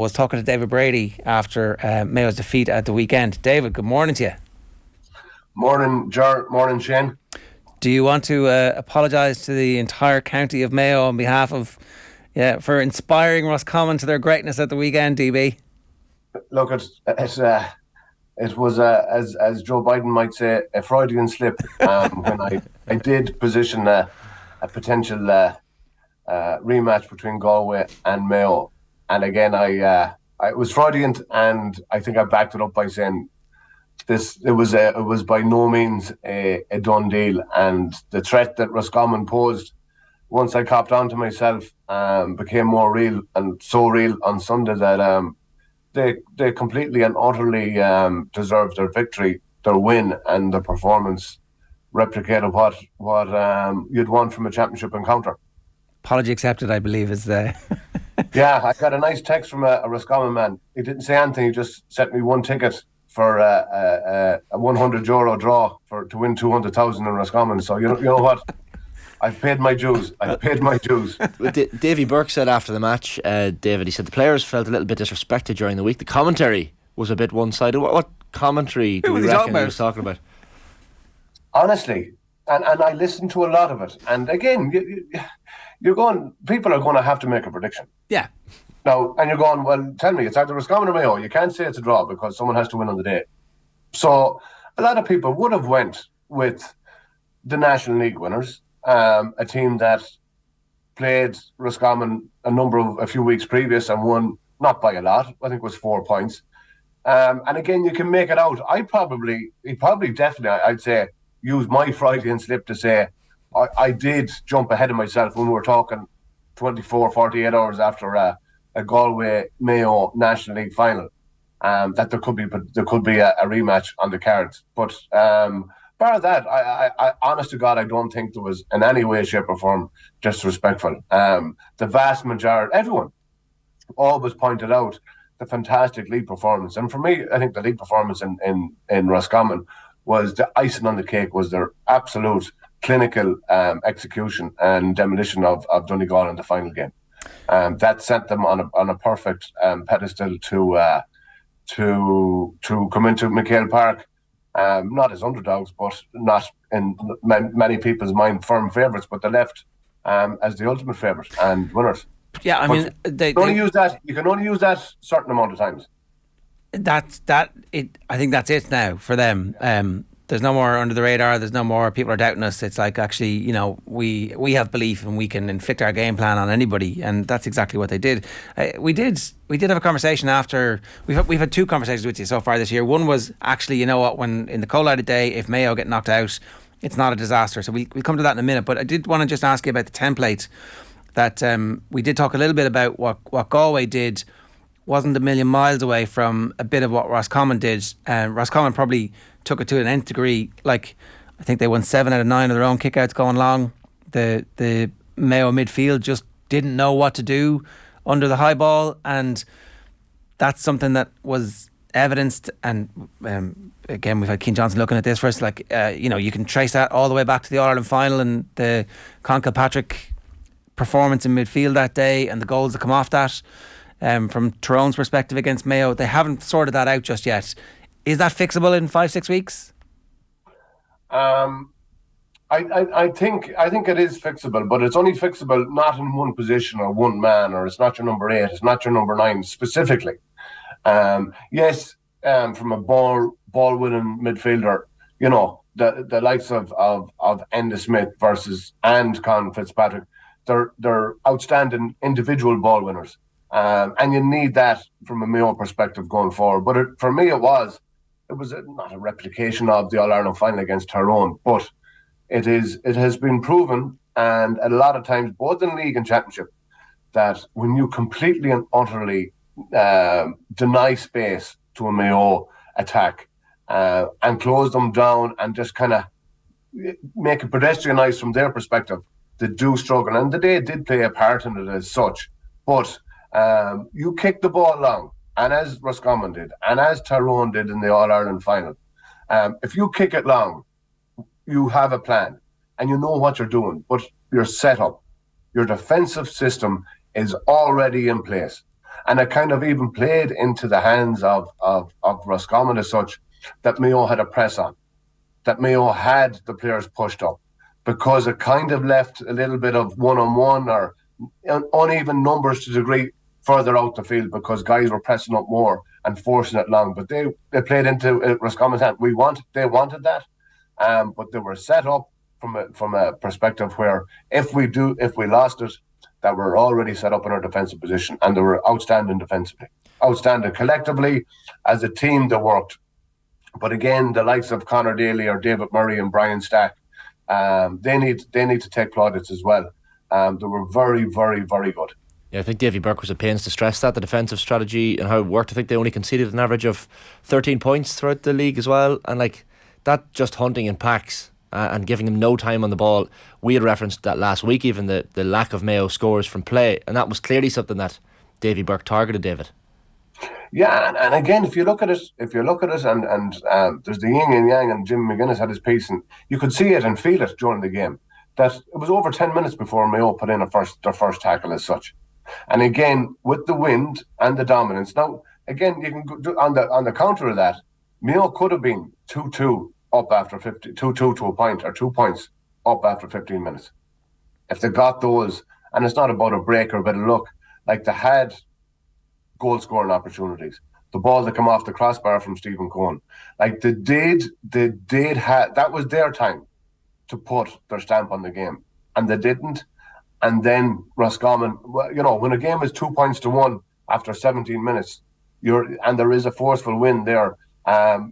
Was talking to David Brady after Mayo's defeat at the weekend. David, good morning to you. Morning, Ger. Morning, Shane. Do you want to apologise to the entire county of Mayo on behalf of, for inspiring Roscommon to their greatness at the weekend, DB? Look, it was, as Joe Biden might say, a Freudian slip when I did position a potential rematch between Galway and Mayo. And again, I was Freudian, and I think I backed it up by saying it was by no means a done deal, and the threat that Roscommon posed once I copped onto myself became more real, and so real on Sunday that they completely and utterly deserved their victory, their win, and their performance replicated what you'd want from a championship encounter. Apology accepted, I believe, is the. Yeah, I got a nice text from a Roscommon man. He didn't say anything. He just sent me one ticket for a €100 draw to win 200,000 in Roscommon. So you know what? I've paid my dues. Davy Burke said after the match, David, he said the players felt a little bit disrespected during the week. The commentary was a bit one-sided. What commentary do you reckon he was talking about? Honestly, and I listened to a lot of it. And again, people are going to have to make a prediction. Yeah. Now, and you're going, well, tell me, it's either Roscommon or Mayo. You can't say it's a draw because someone has to win on the day. So a lot of people would have went with the National League winners, a team that played Roscommon a few weeks previous and won, not by a lot, I think it was 4 points. And again, you can make it out. I'd say, use my Freudian slip to say, I did jump ahead of myself when we were talking 48 hours after a Galway-Mayo National League final, that there could be a rematch on the cards. But bar that, I honest to God, I don't think there was in any way, shape or form disrespectful. The vast majority, everyone, always pointed out the fantastic league performance. And for me, I think the league performance in Roscommon was the icing on the cake, was their absolute clinical execution and demolition of Donegal in the final game. That sent them on a perfect pedestal to come into McHale Park, not as underdogs, but not in many people's mind firm favourites, but they left as the ultimate favourite and winners. Yeah, I mean, you can only use that certain amount of times. I think that's it now for them. There's no more under the radar. There's no more people are doubting us. It's like, actually, we have belief and we can inflict our game plan on anybody, and that's exactly what they did. We did have a conversation after. We've had 2 conversations with you so far this year. One was actually, when in the cold light of day, if Mayo get knocked out, it's not a disaster. So we'll come to that in a minute. But I did want to just ask you about the template that we did talk a little bit about. What Galway did wasn't a million miles away from a bit of what Roscommon did. Roscommon probably took it to an nth degree. Like, I think they won 7 out of 9 of their own kickouts going long. The Mayo midfield just didn't know what to do under the high ball, and that's something that was evidenced. And again, we've had Keane Johnson looking at this for us. Like, you can trace that all the way back to the All-Ireland final and the Con Kilpatrick performance in midfield that day and the goals that come off that. From Tyrone's perspective against Mayo, they haven't sorted that out just yet. Is that fixable in 5-6 weeks? I think it is fixable, but it's only fixable not in one position or one man, or it's not your number 8, it's not your number 9 specifically. Yes, from a ball winning midfielder, the likes of Enda Smith and Con Fitzpatrick, they're outstanding individual ball winners. And you need that from a Mayo perspective going forward. But for me, it was not a replication of the All-Ireland final against Tyrone, but it has been proven, and a lot of times, both in league and championship, that when you completely and utterly deny space to a Mayo attack and close them down and just kind of make it pedestrianised from their perspective, they do struggle. And they did play a part in it as such. But you kick the ball long, and as Roscommon did, and as Tyrone did in the All-Ireland final, if you kick it long, you have a plan and you know what you're doing, but your setup, your defensive system is already in place. And it kind of even played into the hands of Roscommon as such, that Mayo had a press on, that Mayo had the players pushed up, because it kind of left a little bit of one-on-one or uneven numbers to a degree further out the field, because guys were pressing up more and forcing it long. But they played into Roscommon's hand. They wanted that, but they were set up from a perspective where if we lost it, that we're already set up in our defensive position, and they were outstanding defensively, outstanding collectively as a team. They worked, but again, the likes of Conor Daly or David Murray and Brian Stack, they need to take plaudits as well. They were very, very, very good. Yeah, I think Davy Burke was at pains to stress that, the defensive strategy and how it worked. I think they only conceded an average of 13 points throughout the league as well, and like that, just hunting in packs and giving them no time on the ball. We had referenced that last week, even the lack of Mayo scores from play, and that was clearly something that Davy Burke targeted, David. Yeah, and again, if you look at it, and there's the yin and yang, and Jim McGuinness had his piece, and you could see it and feel it during the game, that it was over 10 minutes before Mayo put in their first tackle as such. And again, with the wind and the dominance, now again, you can go on the counter of that, Mayo could have been 2-2 up after 2-2 to a point, or 2 points up after 15 minutes. If they got those, and it's not about a break or a bit of luck, like they had goal scoring opportunities. The ball that come off the crossbar from Stephen Cohen, like they did have, that was their time to put their stamp on the game, and they didn't. And then Roscommon, when a game is 2 points to 1 after 17 minutes, and there is a forceful win there,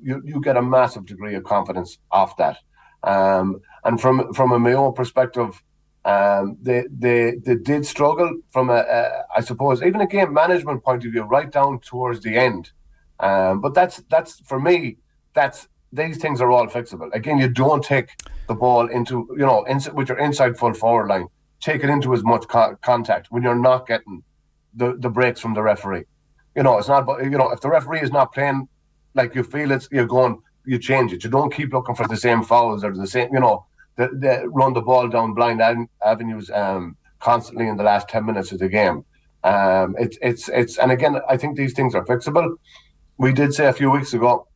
you get a massive degree of confidence off that. And from a Mayo perspective, they did struggle from I suppose even a game management point of view right down towards the end. But that's for me, these things are all fixable. Again, you don't take the ball into with your inside full forward line. Take it into as much contact when you're not getting the breaks from the referee. It's not. If the referee is not playing like you feel you change it. You don't keep looking for the same fouls or the same. They run the ball down blind avenues constantly in the last 10 minutes of the game. It's and again, I think these things are fixable. We did say a few weeks ago,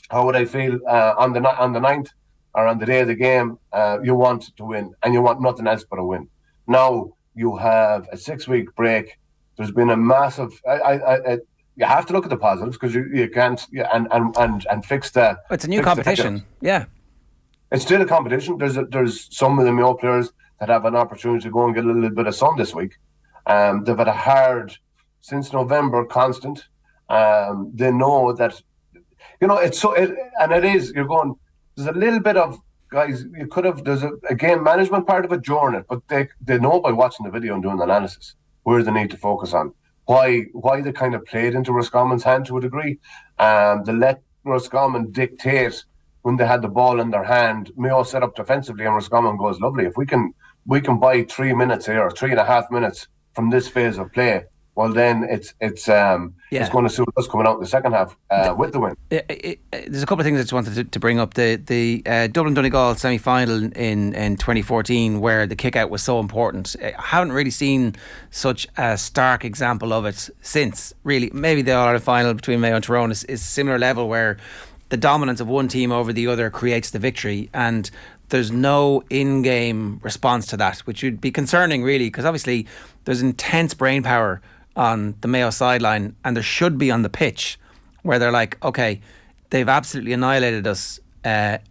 how would I feel on the 9th or on the day of the game? You want to win, and you want nothing else but a win. Now you have a 6-week break. There's been a massive. You have to look at the positives, because you can't and fix the. It's a new competition. Yeah, it's still a competition. There's some of the Mayo players that have an opportunity to go and get a little bit of sun this week. They've had a hard since November constant. They know that it's so. It is. You're going. There's a little bit of. Guys, you could have. There's a game management part of it during it, but they know by watching the video and doing the analysis where they need to focus on. Why they kind of played into Roscommon's hand to a degree. They let Roscommon dictate when they had the ball in their hand. Mayo set up defensively, and Roscommon goes, lovely. If we can buy 3 minutes here, or 3.5 minutes from this phase of play, well then it's going to suit us coming out in the second half with the win. There's a couple of things I just wanted to bring up. The Dublin Donegal semi-final in 2014, where the kick out was so important. I haven't really seen such a stark example of it since. Really, maybe the All-Ireland final between Mayo and Tyrone is similar level, where the dominance of one team over the other creates the victory, and there's no in-game response to that, which would be concerning really, because obviously there's intense brain power on the Mayo sideline, and there should be on the pitch, where they're like, okay, they've absolutely annihilated us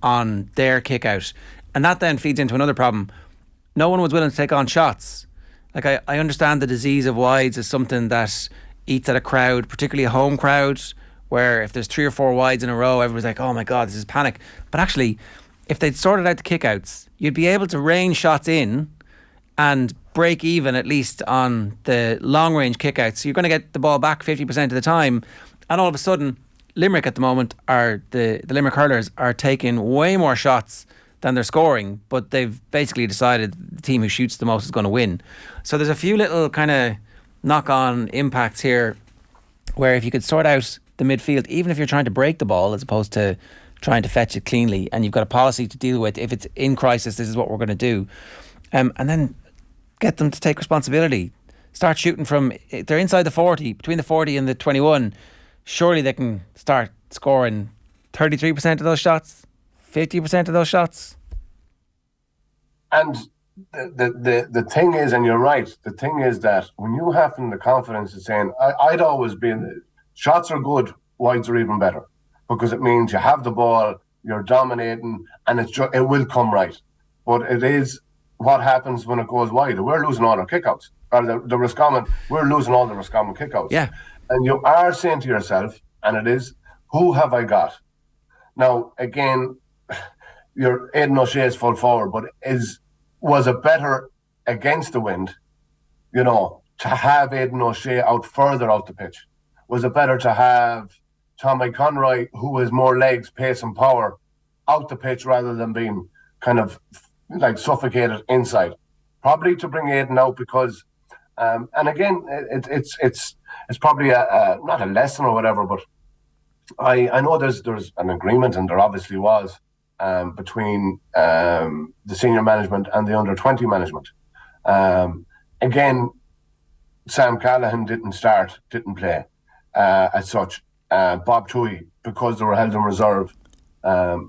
on their kick out. And that then feeds into another problem. No one was willing to take on shots. Like, I understand the disease of wides is something that eats at a crowd, particularly a home crowd, where if there's 3 or 4 wides in a row, everyone's like, oh my God, this is panic. But actually, if they'd sorted out the kickouts, you'd be able to rain shots in and break even at least on the long range kickouts. So you're going to get the ball back 50% of the time, and all of a sudden Limerick at the moment are the Limerick hurlers are taking way more shots than they're scoring, but they've basically decided the team who shoots the most is going to win. So there's a few little kind of knock-on impacts here, where if you could sort out the midfield, even if you're trying to break the ball as opposed to trying to fetch it cleanly, and you've got a policy to deal with, if it's in crisis, this is what we're going to do, and then get them to take responsibility. start shooting from, if they're inside the 40, between the 40 and the 21, surely they can start scoring 33% of those shots, 50% of those shots. And the thing is, and you're right, the thing is that when you have the confidence of saying, I'd always been, shots are good, wides are even better, because it means you have the ball, you're dominating, and it will come right. But it is what happens when it goes wide. We're losing all our kickouts. Or the Roscommon, we're losing all the Roscommon kickouts. Yeah. And you are saying to yourself, and it is, who have I got? Now, again, your Aidan O'Shea's full forward, but was it better against the wind, to have Aidan O'Shea out further out the pitch? Was it better to have Tommy Conroy, who has more legs, pace and power, out the pitch rather than being kind of like suffocated inside? Probably to bring Aidan out because, and again, it's probably a not a lesson or whatever, but I know there's an agreement, and there obviously was, between the senior management and the under-20 management. Again, Sam Callahan didn't play as such. Bob Toohey, because they were held in reserve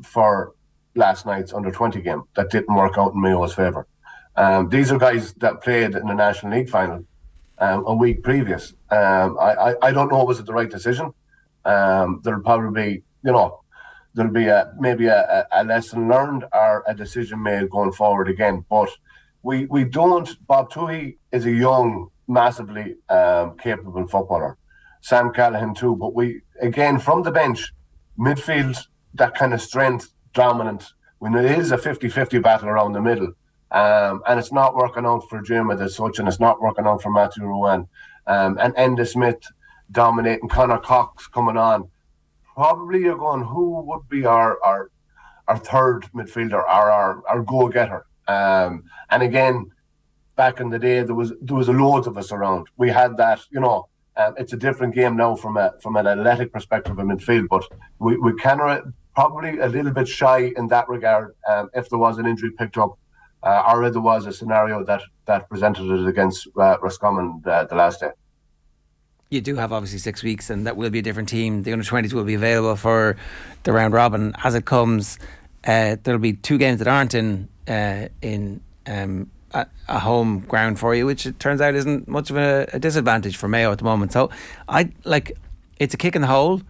for last night's under-20 game, that didn't work out in Mayo's favour. These are guys that played in the National League final a week previous. I don't know, was it the right decision? There'll probably be, there'll be maybe a lesson learned or a decision made going forward again. But we don't. Bob Toohey is a young, massively capable footballer. Sam Callahan too. But we, again, from the bench, midfield, that kind of strength, dominant, when it is a 50-50 battle around the middle. And it's not working out for Jim as such, and it's not working out for Matthew Rowan. And Enda Smith dominating, Connor Cox coming on. Probably you're going, who would be our third midfielder, our go-getter? And again, back in the day, there was loads of us around. We had that, it's a different game now from an athletic perspective of midfield, but we can probably a little bit shy in that regard if there was an injury picked up, or there was a scenario that presented it against Roscommon the last day. You do have obviously 6 weeks, and that will be a different team. The under-20s will be available for the round robin as it comes. There'll be 2 games that aren't in a home ground for you, which it turns out isn't much of a disadvantage for Mayo at the moment. So it's a kick in the hole,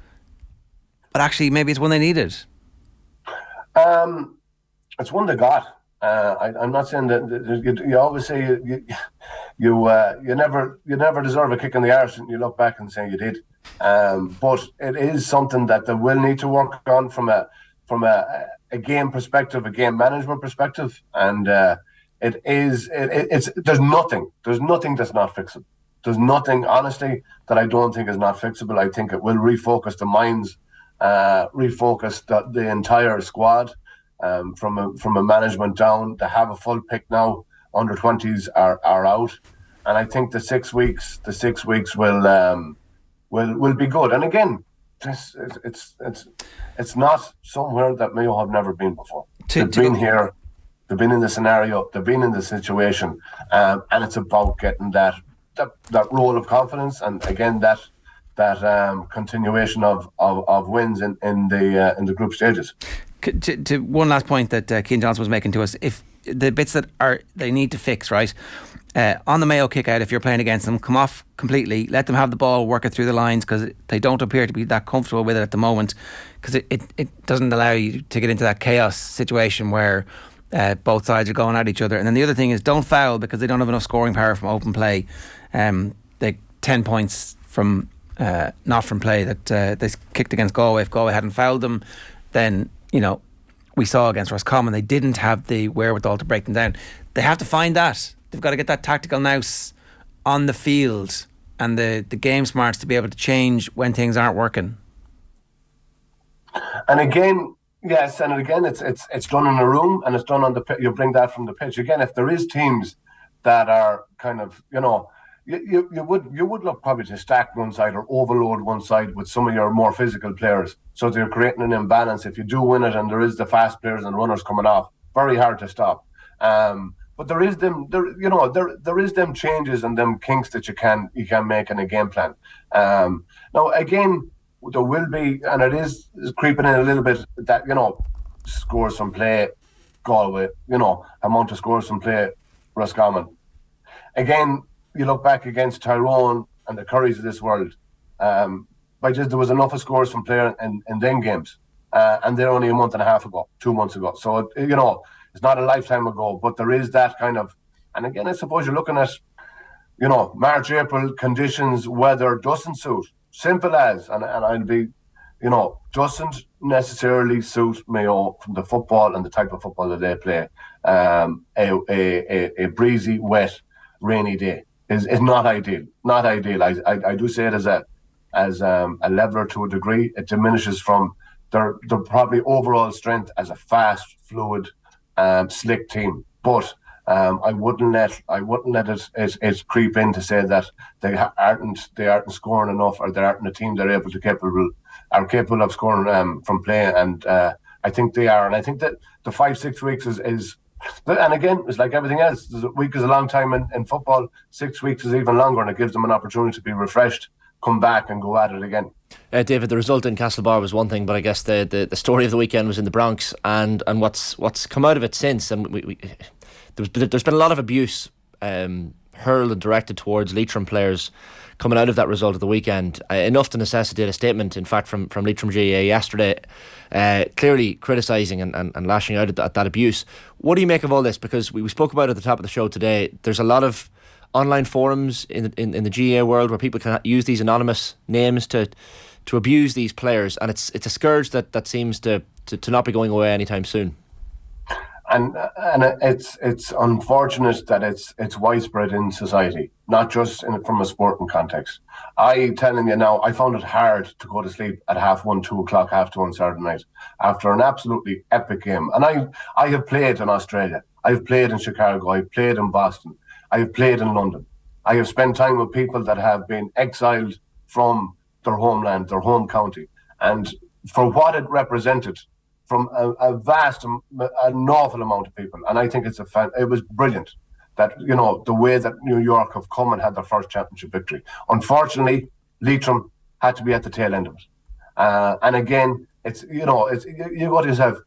but actually maybe it's one they needed. It's one they got. I'm not saying that you always say you never deserve a kick in the arse, and you look back and say you did. But it is something that they will need to work on from a game perspective, a game management perspective, and there's nothing that's not fixable. There's nothing, honestly, that I don't think is not fixable. I think it will refocus the minds, refocus the entire squad. From a management down, to have a full pick now. Under-20s are out, and I think the 6 weeks will be good. And again, it's not somewhere that Mayo have never been before. They've been here, they've been in the scenario, they've been in the situation, and it's about getting that role of confidence, and again that continuation of wins in the group stages. To one last point that Cian Johnson was making to us, if the bits that they need to fix, right, on the Mayo kick out, if you're playing against them, come off completely, let them have the ball, work it through the lines, because they don't appear to be that comfortable with it at the moment, because it doesn't allow you to get into that chaos situation where both sides are going at each other. And then the other thing is, don't foul, because they don't have enough scoring power from open play. They 10 points from not from play that they kicked against Galway. If Galway hadn't fouled them, then we saw against Roscommon, they didn't have the wherewithal to break them down. They have to find that. They've got to get that tactical nous on the field and the game smarts to be able to change when things aren't working. And again, yes, and again, it's done in a room, and it's done on the pitch. You bring that from the pitch. Again, if there is teams that are kind of, you would look probably to stack one side or overload one side with some of your more physical players, so that you're creating an imbalance. If you do win it and there is the fast players and runners coming off, very hard to stop. But But there is them changes and them kinks that you can make in a game plan. Now again, there will be, and it is creeping in a little bit, that scores from play Galway, amount of scores from play Roscommon. Again, you look back against Tyrone and the Curries of this world. There was enough of scores from play in them games, and they're only a month and a half ago, 2 months ago. So it's not a lifetime ago, but there is that kind of. And again, I suppose you're looking at, March, April conditions, weather doesn't suit. Simple as, and I'll be, doesn't necessarily suit Mayo from the football and the type of football that they play. A breezy, wet, rainy day is not ideal. Not ideal. I do say it as a leveler to a degree. It diminishes from their probably overall strength as a fast, fluid, slick team. But I wouldn't let it creep in to say that they aren't scoring enough, or they aren't a team that are capable of scoring from play. And I think they are. And I think that the 5-6 weeks is. And again, it's like everything else. A week is a long time in football. 6 weeks is even longer, and it gives them an opportunity to be refreshed, come back and go at it again. David, the result in Castlebar was one thing, but I guess the story of the weekend was in the Bronx, and what's come out of it since. And there's been a lot of abuse hurled and directed towards Leitrim players coming out of that result of the weekend, enough to necessitate a statement, in fact, from Leitrim GAA yesterday, clearly criticising and lashing out at that abuse. What do you make of all this? Because we spoke about it at the top of the show today. There's a lot of online forums in the GAA world where people can use these anonymous names to abuse these players, and it's a scourge that seems to not be going away anytime soon. And it's unfortunate that it's widespread in society, not just from a sporting context. I telling you now, I found it hard to go to sleep at 1:30, 2 o'clock, 2:30 on Saturday night after an absolutely epic game. And I have played in Australia, I've played in Chicago, I've played in Boston, I have played in London. I have spent time with people that have been exiled from their homeland, their home county, and for what it represented from a vast, an awful amount of people. And I think it was brilliant that, the way that New York have come and had their first championship victory. Unfortunately, Leitrim had to be at the tail end of it. And again, you go to yourself,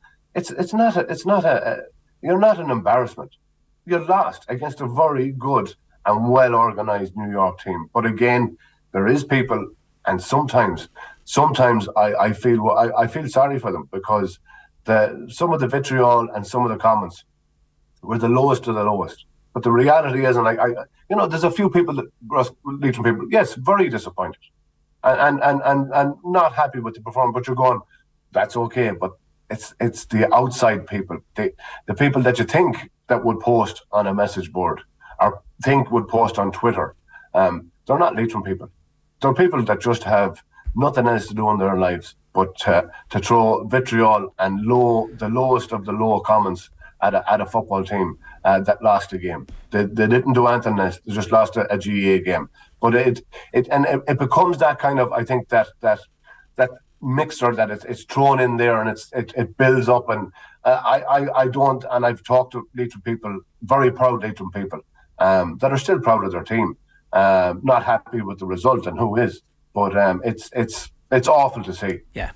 you're not an embarrassment. You lost against a very good and well-organised New York team. But again, there is people, and sometimes I feel sorry for them, because some of the vitriol and some of the comments were the lowest of the lowest. But the reality is, and there's a few people Leitrim people, yes, very disappointed and not happy with the performance. But you're going, that's okay. But it's the outside people, the people that you think that would post on a message board or think would post on Twitter. They're not Leitrim people. They're people that just have nothing else to do in their lives but to throw vitriol and the lowest of the low comments at a football team that lost a game. They didn't do anything else. They just lost a GAA game. But it becomes that kind of, I think, that mixture that it's thrown in there, and it builds up. And I don't, and I've talked to Leitrim people, very proud Leitrim people, that are still proud of their team, not happy with the result, and who is. But it's awful to see. Yeah.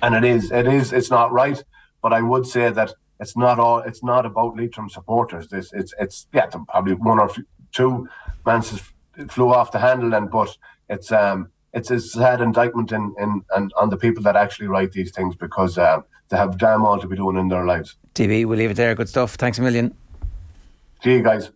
And it's not right. But I would say that it's not about Leitrim supporters. It's probably one or two man's flew off the handle, but it's a sad indictment on the people that actually write these things, because they have damn all to be doing in their lives. TB, we'll leave it there. Good stuff. Thanks a million. See you guys.